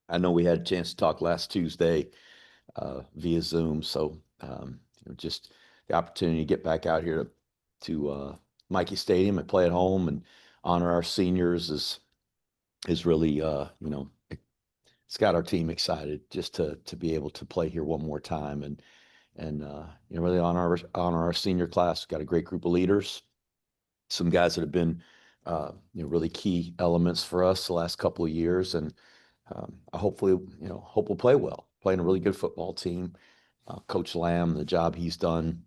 I know we had a chance to talk last Tuesday via Zoom, so just the opportunity to get back out here to Mikey Stadium and play at home and honor our seniors is really it's got our team excited just to be able to play here one more time and really honor our senior class. We've got a great group of leaders, some guys that have been really key elements for us the last couple of years, and I hopefully hope we'll play well, playing a really good football team. Coach Lamb, the job he's done,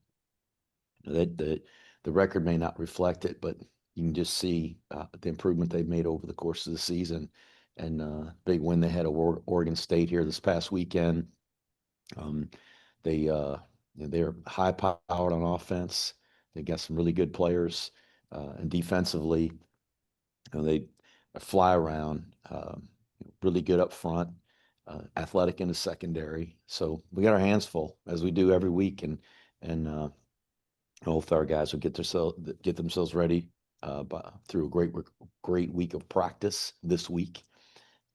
that the record may not reflect it, but you can just see the improvement they've made over the course of the season. And big win they had over Oregon State here this past weekend. Um, they're high powered on offense. They got some really good players, and defensively, they fly around, really good up front, athletic in the secondary. So we got our hands full as we do every week, and hopefully our guys will get themselves ready through a great week of practice this week,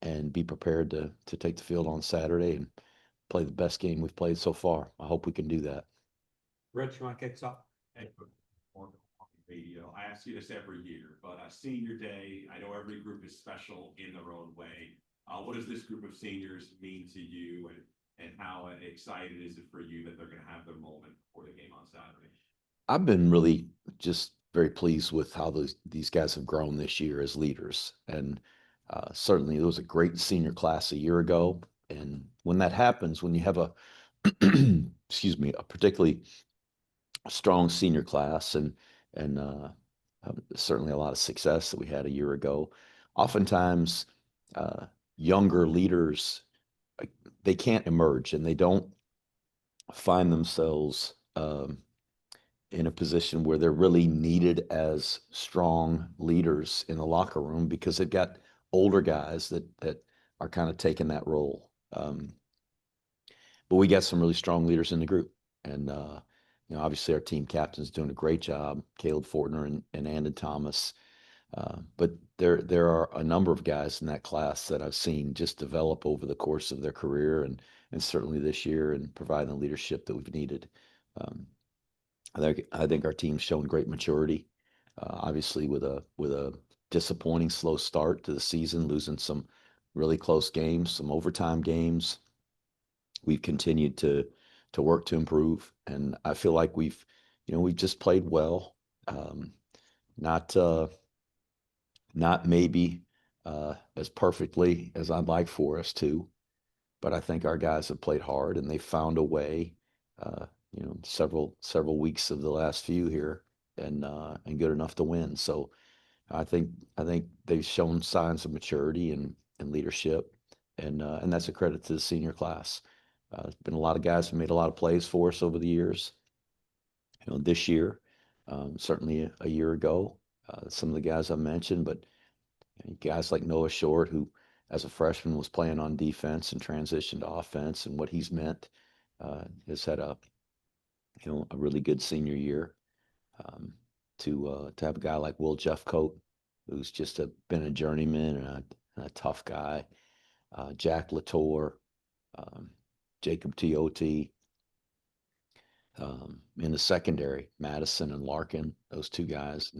and be prepared to take the field on Saturday and play the best game we've played so far. I hope we can do that. Rich, you want to kick us off? Hey, Morgan Radio. I ask you this every year, but Senior Day, I know every group is special in their own way. What does this group of seniors mean to you, and how excited is it for you that they're going to have their moment before the game on Saturday? I've been really just very pleased with how these guys have grown this year as leaders, and certainly there was a great senior class a year ago. And when that happens, when you have a excuse me, a particularly strong senior class and certainly a lot of success that we had a year ago. Oftentimes, younger leaders they can't emerge and they don't find themselves in a position where they're really needed as strong leaders in the locker room because they've got older guys that are kind of taking that role. But we got some really strong leaders in the group, and obviously our team captain's doing a great job, Caleb Fortner and Andon Thomas. But there are a number of guys in that class that I've seen just develop over the course of their career, and certainly this year, and provide the leadership that we've needed. Um, I think our team's shown great maturity. Obviously, with a disappointing slow start to the season, losing some really close games, some overtime games, we've continued to work to improve, and I feel like we've just played well. Um, not not maybe as perfectly as I'd like for us to, but I think our guys have played hard and they found a way. Several weeks of the last few here, and good enough to win. So I think they've shown signs of maturity and leadership, and that's a credit to the senior class. There's been a lot of guys who made a lot of plays for us over the years. This year, certainly a year ago, some of the guys I mentioned, but guys like Noah Short, who as a freshman was playing on defense and transitioned to offense, and what he's meant, has had a really good senior year. Um, to have a guy like Will Jeffcoat, who's just been a journeyman and a tough guy, Jack Latour, um, Jacob Teote, in the secondary, Madison and Larkin, those two guys,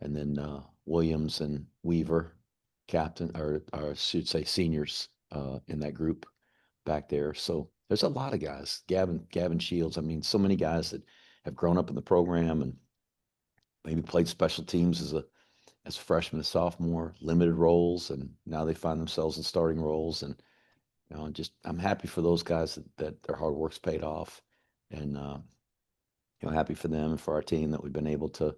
and then Williams and Weaver, captain, or I should say seniors in that group back there. So there's a lot of guys. Gavin Shields. I mean, so many guys that have grown up in the program and maybe played special teams as a freshman and sophomore, limited roles, and now they find themselves in starting roles. And just I'm happy for those guys that their hard work's paid off, and happy for them and for our team that we've been able to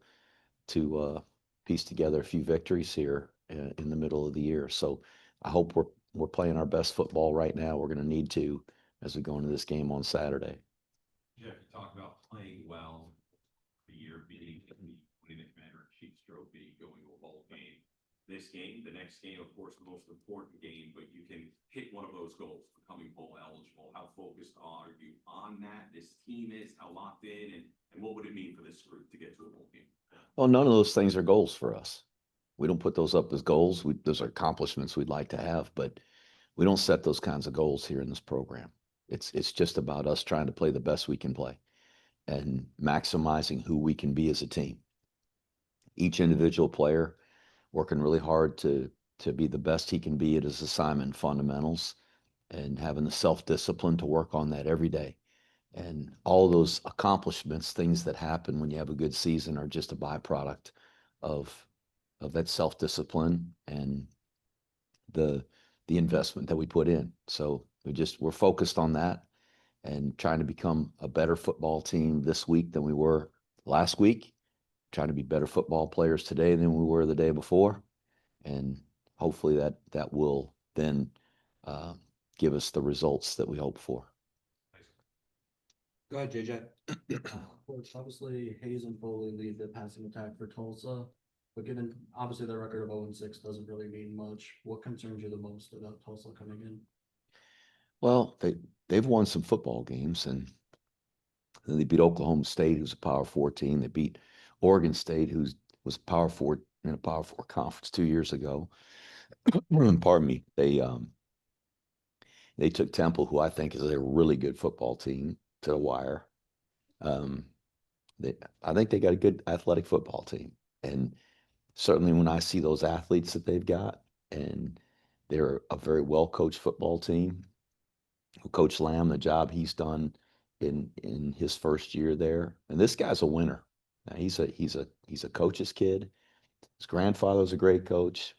piece together a few victories here in the middle of the year. So I hope we're playing our best football right now. We're going to need to as we go into this game on Saturday. Jeff, you talk about playing well, the year beating winning the Commander-in-Chief's trophy, going to a bowl game. This game, the next game, of course, the most important game, but you can hit one of those goals, becoming bowl eligible. How focused are you on that? This team is, how locked in, and what would it mean for this group to get to a bowl game? Well, none of those things are goals for us. We don't put those up as goals. Those are accomplishments we'd like to have, but we don't set those kinds of goals here in this program. It's just about us trying to play the best we can play and maximizing who we can be as a team. Each individual player working really hard to be the best he can be at his assignment fundamentals and having the self-discipline to work on that every day. And all those accomplishments, things that happen when you have a good season, are just a byproduct of that self-discipline and the investment that we put in. So we're focused on that and trying to become a better football team this week than we were last week, trying to be better football players today than we were the day before. And hopefully that will then uh, give us the results that we hope for. Go ahead, JJ. Coach, obviously Hayes and Foley lead the passing attack for Tulsa, but given obviously their record of 0-6 doesn't really mean much. What concerns you the most about Tulsa coming in? Well, they've won some football games, and then they beat Oklahoma State, who's a Power Four team. They beat Oregon State, was Power Four in a Power Four conference 2 years ago. Pardon me. They took Temple, who I think is a really good football team, to the wire. Um, I think they got a good athletic football team, and certainly when I see those athletes that they've got, and they're a very well coached football team. Coach Lamb, the job he's done in his first year there, and this guy's a winner. Now, he's a coach's kid. His grandfather's a great coach.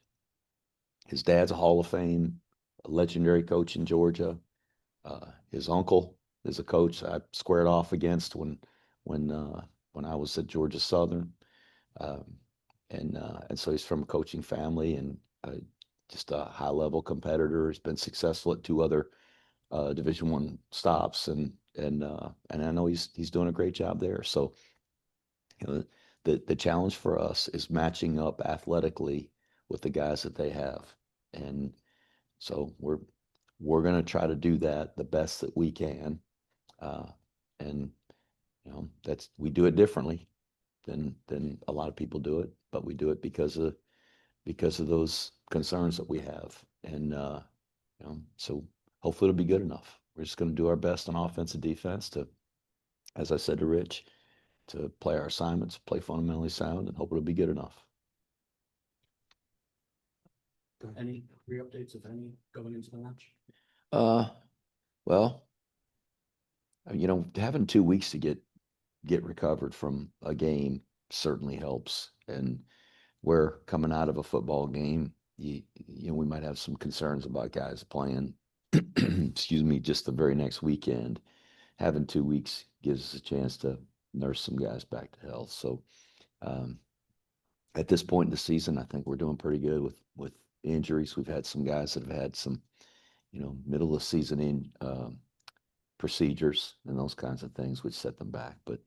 His dad's a Hall of Fame, a legendary coach in Georgia. His uncle is a coach I squared off against when when I was at Georgia Southern, um, and so he's from a coaching family and just a high level competitor. He's been successful at two other Division I stops, and I know he's doing a great job there. So, you know, the challenge for us is matching up athletically with the guys that they have, and so we're going to try to do that the best that we can, uh, and that's we do it differently than a lot of people do it, but we do it because of those concerns that we have, and so hopefully it'll be good enough. We're just going to do our best on offense and defense to, as I said to Rich, to play our assignments, play fundamentally sound, and hope it'll be good enough. Any re-updates, if any, going into the match? Well, having 2 weeks to get recovered from a game certainly helps. And we're coming out of a football game. We might have some concerns about guys playing, excuse me, just the very next weekend. Having 2 weeks gives us a chance to nurse some guys back to health. So um, at this point in the season, I think we're doing pretty good with injuries. We've had some guys that have had some, middle of season procedures and those kinds of things, which set them back. But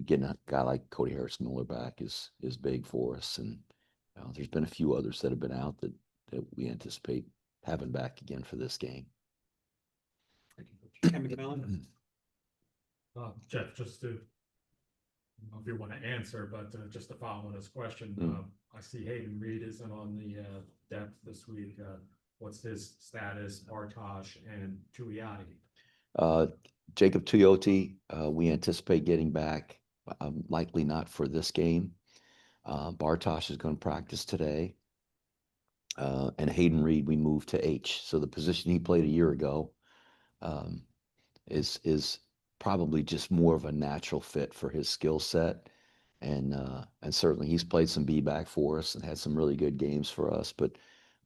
getting a guy like Cody Harris Miller back is big for us. And there's been a few others that have been out that we anticipate having back again for this game. Ken McMillan. Jeff, just to, I don't know if you want to answer, but just to follow on this question, I see Hayden Reed isn't on the depth this week. What's his status, Bartosh and Tuioti? Jacob Tuioti, we anticipate getting back, likely not for this game. Bartosh is going to practice today. And Hayden Reed, we moved to H. So the position he played a year ago is probably just more of a natural fit for his skill set. And certainly he's played some B back for us and had some really good games for us. But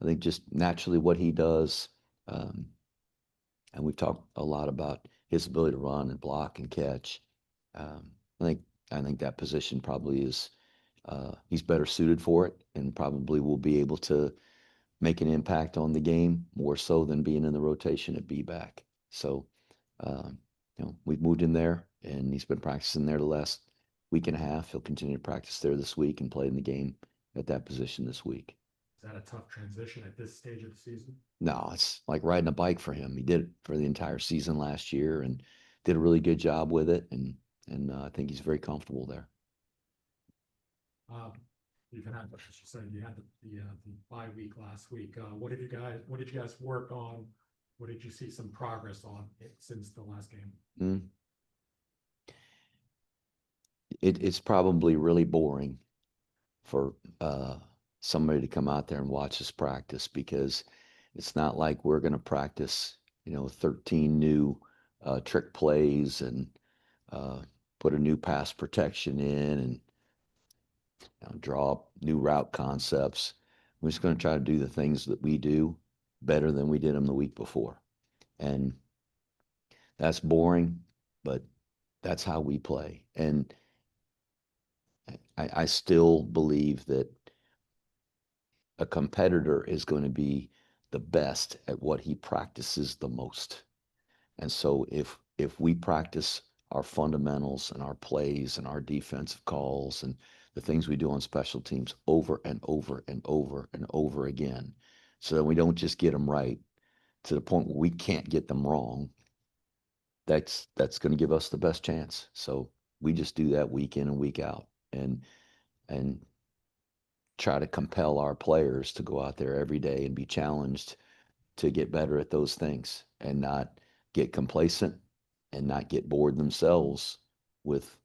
I think just naturally what he does, and we've talked a lot about his ability to run and block and catch. I think that position probably is he's better suited for it and probably will be able to make an impact on the game more so than being in the rotation at B back. So, we've moved him there and he's been practicing there the last week and a half. He'll continue to practice there this week and play in the game at that position this week. Is that a tough transition at this stage of the season? No, it's like riding a bike for him. He did it for the entire season last year and did a really good job with it. And I think he's very comfortable there. You've had, as you said, you had the bye week last week. What did you guys work on what did you see some progress on it since the last game? Mm. It's probably really boring for somebody to come out there and watch us practice, because it's not like we're going to practice, 13 new trick plays and put a new pass protection in and draw up new route concepts. We're just going to try to do the things that we do better than we did them the week before. And that's boring, but that's how we play. And I still believe that a competitor is going to be the best at what he practices the most. And so if we practice our fundamentals and our plays and our defensive calls and the things we do on special teams over and over and over and over again, so that we don't just get them right to the point where we can't get them wrong, that's going to give us the best chance. So we just do that week in and week out, and try to compel our players to go out there every day and be challenged to get better at those things and not get complacent and not get bored themselves with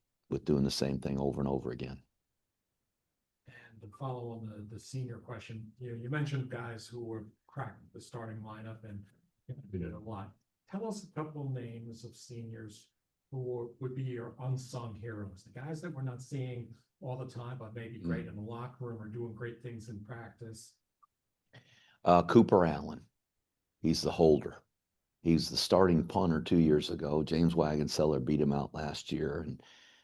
doing the same thing over and over again. And to follow on the senior question, you mentioned guys who were cracked the starting lineup and did a lot. Tell us a couple names of seniors who would be your unsung heroes, the guys that we're not seeing all the time, but maybe great in the locker room or doing great things in practice. Cooper Allen, he's the holder. He's the starting punter 2 years ago. James Wagonseller beat him out last year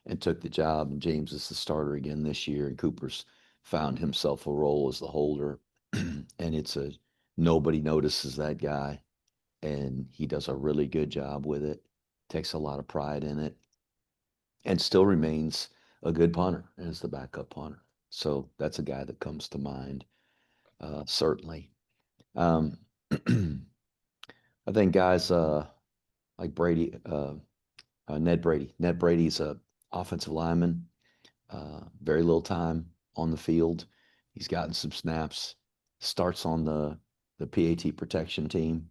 and took the job. And James is the starter again this year. And Cooper's found himself a role as the holder. And nobody notices that guy. And he does a really good job with it, takes a lot of pride in it, and still remains a good punter as the backup punter. So that's a guy that comes to mind, certainly. I think guys like Brady, Ned Brady. Ned Brady's a offensive lineman, very little time on the field. He's gotten some snaps, starts on the PAT protection team,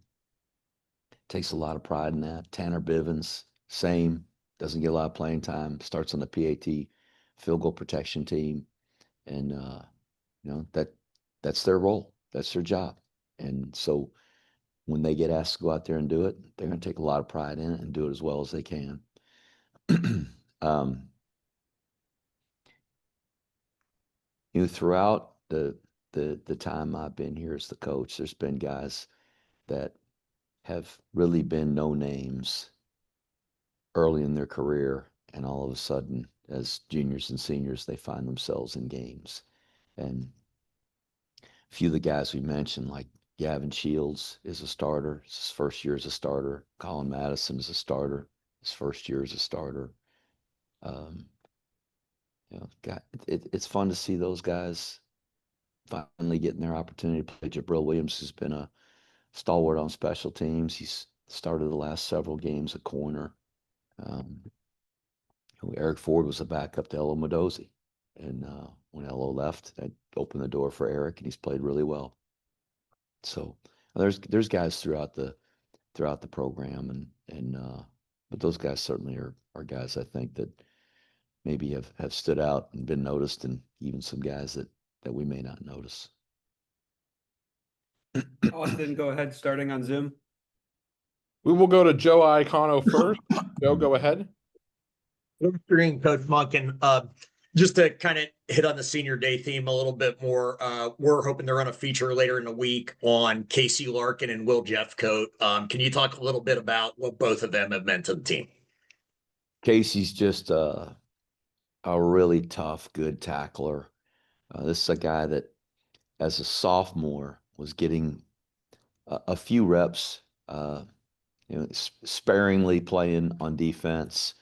takes a lot of pride in that. Tanner Bivens, same, doesn't get a lot of playing time, starts on the PAT field goal protection team. And, that's their role. That's their job. And so when they get asked to go out there and do it, they're going to take a lot of pride in it and do it as well as they can. Throughout the time I've been here as the coach, there's been guys that have really been no names early in their career, and all of a sudden, as juniors and seniors, they find themselves in games. And a few of the guys we mentioned, like Gavin Shields is a starter. It's his first year as a starter. Colin Madison is a starter. His first year as a starter. It's fun to see those guys finally getting their opportunity to play. Jabril Williams has been a stalwart on special teams. He's started the last several games at corner. Eric Ford was a backup to Elo Modozi. And when Elo left, that opened the door for Eric, and he's played really well. So there's guys throughout the program, but those guys certainly are guys I think that maybe have stood out and been noticed, and even some guys that we may not notice. Austin, go ahead, starting on Zoom. We will go to Joe Iacono first. Joe, go ahead. Green, Coach Monken. Just to kind of hit on the senior day theme a little bit more, we're hoping to run a feature later in the week on Casey Larkin and Will Jeffcoat. Can you talk a little bit about what both of them have meant to the team? Casey's just a really tough, good tackler. This is a guy that, as as was getting a few reps, sparingly playing on defense.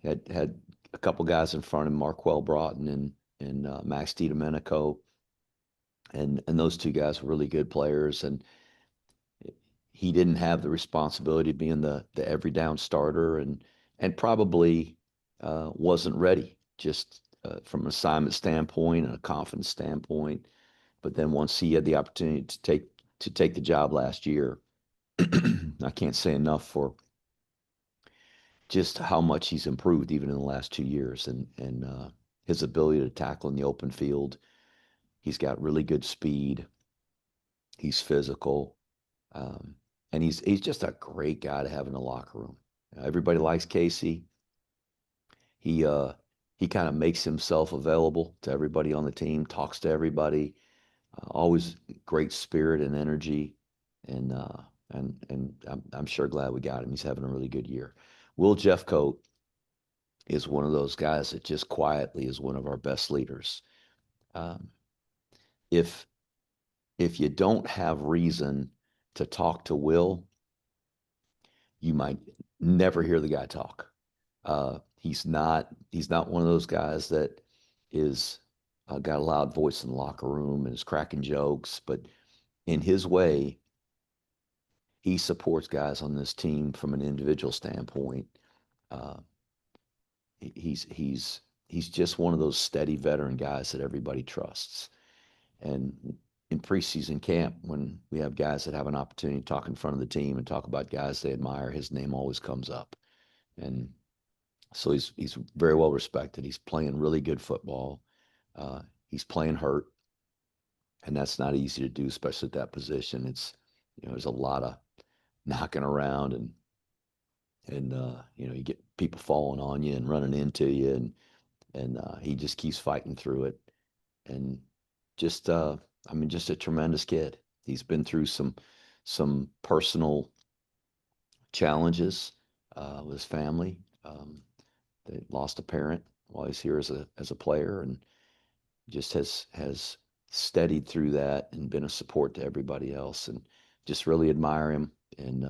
Had a couple guys in front of him, Marquel Broughton and Max DiDomenico, and those two guys were really good players. And he didn't have the responsibility of being the every down starter, and probably wasn't ready, just from an assignment standpoint and a confidence standpoint. But then once he had the opportunity to take the job last year, I can't say enough for just how much he's improved even in the last 2 years, and his ability to tackle in the open field. He's got really good speed. He's physical, um, and he's just a great guy to have in the locker room. Everybody likes Casey. He uh, he kind of makes himself available to everybody on the team, talks to everybody. Always great spirit and energy, and I'm sure glad we got him. He's having a really good year. Will Jeffcoat is one of those guys that just quietly is one of our best leaders. Um, if if you don't have reason to talk to Will, you might never hear the guy talk. He's not one of those guys that is got a loud voice in the locker room and is cracking jokes, but in his way, he supports guys on this team from an individual standpoint. Uh, he's just one of those steady veteran guys that everybody trusts. And in preseason camp, when we have guys that have an opportunity to talk in front of the team and talk about guys they admire, his name always comes up. And so he's very well respected. He's playing really good football. He's playing hurt, and that's not easy to do, especially at that position. It's there's a lot of knocking around and you get people falling on you and running into you, and he just keeps fighting through it, and just just a tremendous kid. He's been through some personal challenges with his family. They lost a parent while he's here as a player, and just has steadied through that and been a support to everybody else, and just really admire him. And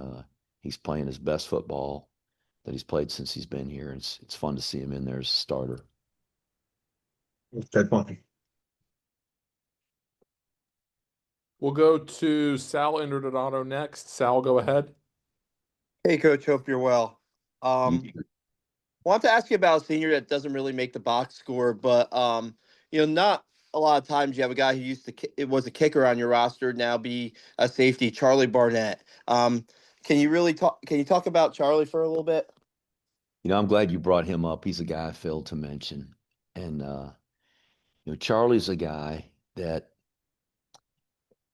he's playing his best football that he's played since he's been here. It's fun to see him in there as a starter. Good point. We'll go to Sal Indodonato next. Sal, go ahead. Hey, Coach. Hope you're well. Want to ask you about a senior that doesn't really make the box score, but not a lot of times you have a guy who it was a kicker on your roster now be a safety, Charlie Barnett. Can you talk about Charlie for a little bit? I'm glad you brought him up. He's a guy I failed to mention, and Charlie's a guy that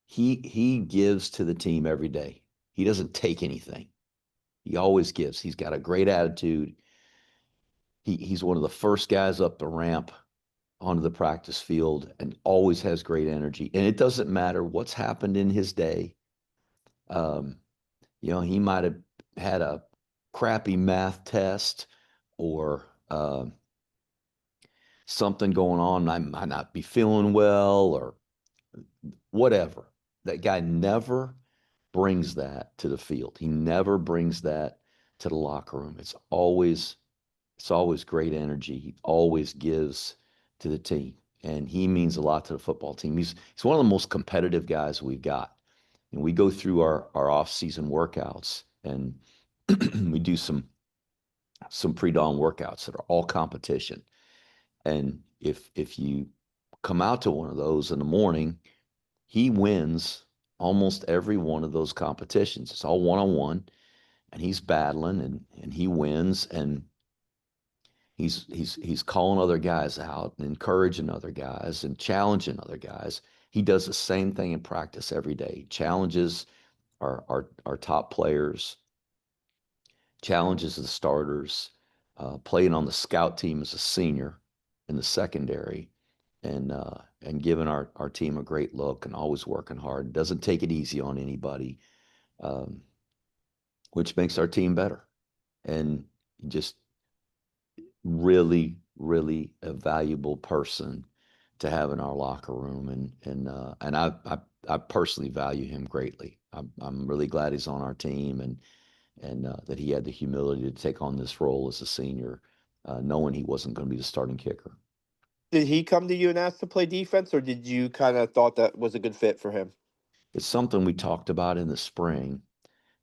he gives to the team every day. He doesn't take anything. He always gives. He's got a great attitude. He's one of the first guys up the ramp onto the practice field and always has great energy. And it doesn't matter what's happened in his day. He might have had a crappy math test or something going on. I might not be feeling well or whatever. That guy never brings that to the field. He never brings that to the locker room. It's always great energy. He always gives to the team, and he means a lot to the football team. He's one of the most competitive guys we've got. And we go through our off-season workouts, and we do some pre-dawn workouts that are all competition. And if you come out to one of those in the morning, he wins almost every one of those competitions. It's all one-on-one, and he's battling and he wins, and he's calling other guys out and encouraging other guys and challenging other guys. He does the same thing in practice every day. Challenges our top players, challenges the starters, playing on the scout team as a senior in the secondary, and giving our team a great look and always working hard. Doesn't take it easy on anybody, which makes our team better. And just really, really a valuable person to have in our locker room, and I personally value him greatly. I'm really glad he's on our team, and that he had the humility to take on this role as a senior, knowing he wasn't going to be the starting kicker. Did he come to you and ask to play defense, or did you kind of thought that was a good fit for him? It's something we talked about in the spring.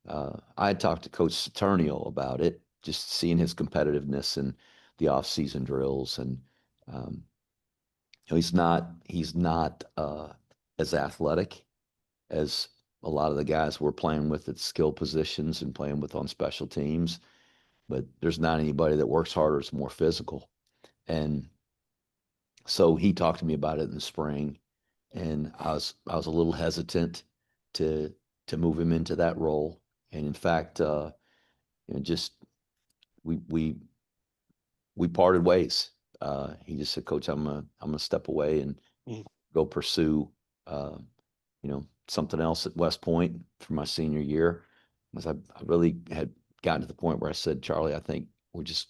I had talked to Coach Saturnio about it, just seeing his competitiveness in the off-season drills, and he's not as athletic as a lot of the guys we're playing with at skill positions and playing with on special teams, but there's not anybody that works harder, is more physical. And so he talked to me about it in the spring, and I was a little hesitant to move him into that role. And in fact, just we we we parted ways. He just said, "Coach, I'm gonna step away and go pursue, uh, something else at West Point for my senior year." Because I really had gotten to the point where I said, "Charlie, I think I'm just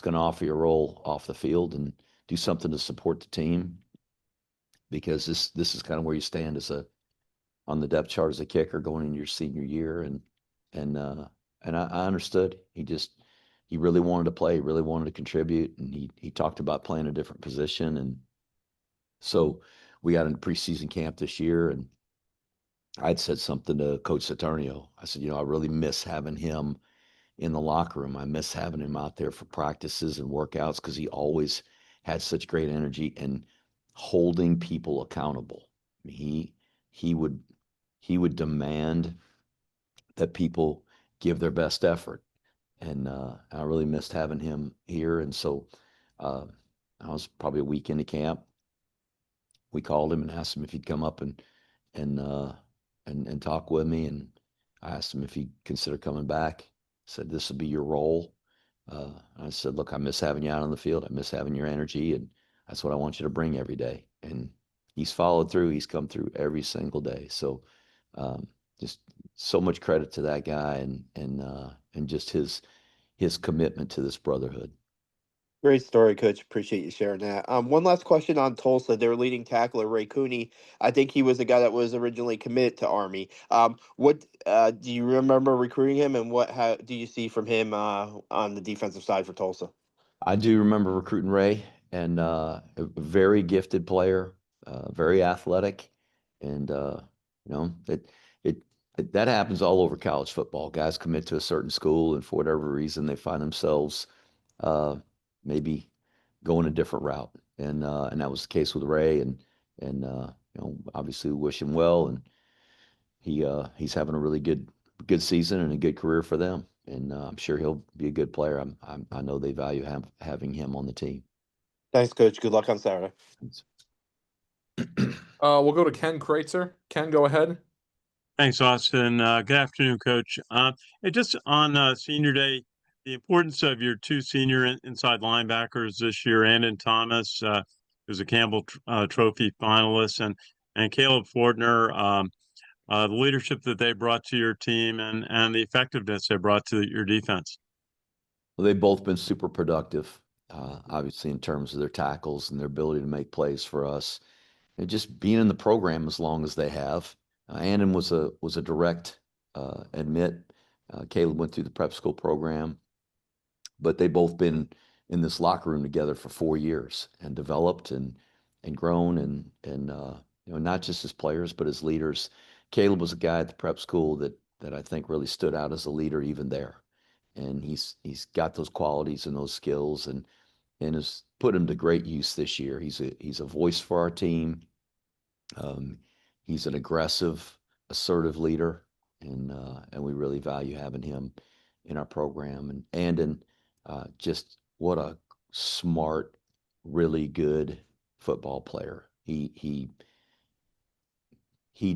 going to offer you a role off the field and do something to support the team, because this is kind of where you stand on the depth chart as a kicker going into your senior year." And I understood. He really wanted to play, really wanted to contribute, and he talked about playing a different position. And so we got into preseason camp this year, and I'd said something to Coach Saturnio. I said, I really miss having him in the locker room. I miss having him out there for practices and workouts, because he always had such great energy and holding people accountable. I mean, he would demand that people give their best effort, and I really missed having him here. And so uh, I was probably a week into camp. We called him and asked him if he'd come up and uh, and talk with me. And I asked him if he'd consider coming back. Said, "This will be your role." I said, "Look, I miss having you out on the field. I miss having your energy, and that's what I want you to bring every day." And he's followed through. He's come through every single day. So um, just so much credit to that guy, and just his commitment to this brotherhood. Great story, Coach. Appreciate you sharing that. One last question on Tulsa. Their leading tackler, Ray Cooney. I think he was the guy that was originally committed to Army. What do you remember recruiting him, and what how do you see from him on the defensive side for Tulsa? I do remember recruiting Ray, and a very gifted player, very athletic, and it, it that happens all over college football. Guys commit to a certain school, and for whatever reason, they find themselves uh, maybe going a different route, and that was the case with Ray, and obviously we wish him well, and he's having a really good season and a good career for them, and I'm sure he'll be a good player. I know they value having him on the team. Thanks, Coach. Good luck on Saturday. We'll go to Ken Kreitzer. Ken, go ahead. Thanks, Austin. Good afternoon, Coach. Just on Senior Day, the importance of your two senior inside linebackers this year, Andon Thomas, who's a Campbell Trophy finalist, and Caleb Fortner, the leadership that they brought to your team, and the effectiveness they brought to your defense. Well, they've both been super productive, obviously in terms of their tackles and their ability to make plays for us, and just being in the program as long as they have. Andon was a direct admit. Caleb went through the prep school program, but they've both been in this locker room together for 4 years and developed and grown, and not just as players but as leaders. Caleb was a guy at the prep school that I think really stood out as a leader even there, and he's got those qualities and those skills, and has put him to great use this year. He's a voice for our team. Um, he's an aggressive, assertive leader, and we really value having him in our program. And just what a smart, really good football player. He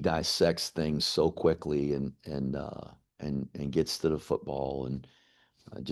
dissects things so quickly, and gets to the football, and just